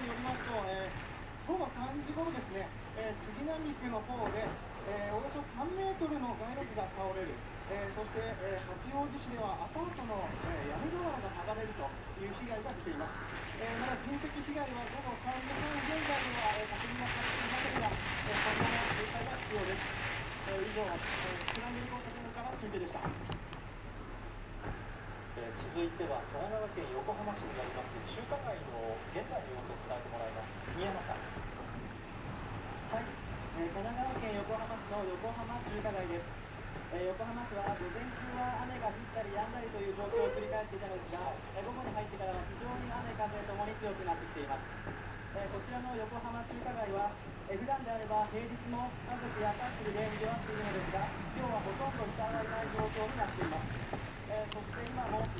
によりますと、午後3時頃ですね、杉並区の方で、およそ3メートルの街路樹が倒れる、そして、八王子市ではアパートの、屋根瓦が剥がれるという被害が出ています。まだ人的被害は午後3時半現在では、確認がされていませんが、今後も警戒が必要です。以上、スクランブル交差点から中継でした。続いては神奈川県横浜市にあります中華街の現在の様子を伝えてもらいます。杉山さん。はい、神奈川県横浜市の横浜中華街です。横浜市は午前中は雨が降ったり止んだりという状況を繰り返していたのですが、午後に入ってからは非常に雨風ともに強くなってきています。こちらの横浜中華街は、普段であれば平日も家族やカップルで賑わっているのですが、今日はほとんど人がいない状況になっています。そして今も